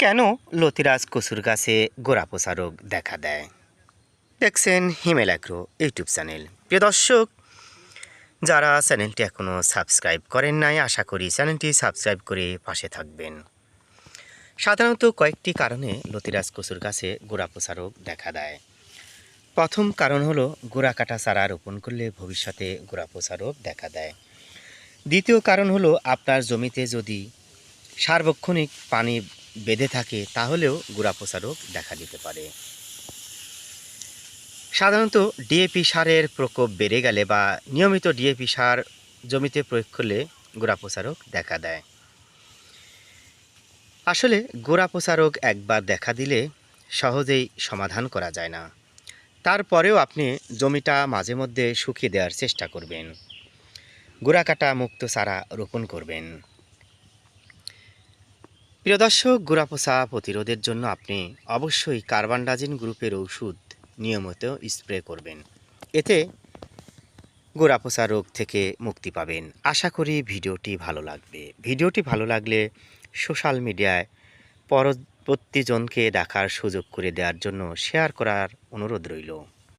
কেন লতিরাজ কচুর গাছে গোড়াপচা রোগ দেখা দেয়? দেখছেন হিমেল অ্যাগ্রো ইউটিউব চ্যানেল। প্রিয় দর্শক, যারা চ্যানেলটি এখনও সাবস্ক্রাইব করেন নাই, আশা করি চ্যানেলটি সাবস্ক্রাইব করে পাশে থাকবেন। সাধারণত কয়েকটি কারণে লতিরাজ কচুর গাছে গোড়াপচা রোগ দেখা দেয়। প্রথম কারণ হলো গোড়া কাটা চারা রোপণ করলে ভবিষ্যতে গোড়াপচা রোগ দেখা দেয়। দ্বিতীয় কারণ হলো আপনার জমিতে যদি সার্বক্ষণিক পানি বেঁধে থাকে তাহলেও গোড়াপচা রোগ দেখা দিতে পারে। সাধারণত ডিএপি সারের প্রকোপ বেড়ে গেলে বা নিয়মিত ডিএপি সার জমিতে প্রয়োগ করলে গোড়াপচা রোগ দেখা দেয়। আসলে গোড়াপচা রোগ একবার দেখা দিলে সহজেই সমাধান করা যায় না। তারপরেও আপনি জমিটা মাঝে মধ্যে শুকিয়ে দেওয়ার চেষ্টা করবেন। গোড়া কাটা মুক্ত চারা রোপণ করবেন। প্রিয় দর্শক, গোড়াপচা প্রতিরোধের জন্য আপনি অবশ্যই কার্বানডাজিম গ্রুপের ওষুধ নিয়মিত স্প্রে করবেন। এতে গোড়াপচা রোগ থেকে মুক্তি পাবেন। আশা করি ভিডিওটি ভালো লাগবে। ভিডিওটি ভালো লাগলে সোশ্যাল মিডিয়ায় পরবর্তী জনকে দেখার সুযোগ করে দেওয়ার জন্য শেয়ার করার অনুরোধ রইল।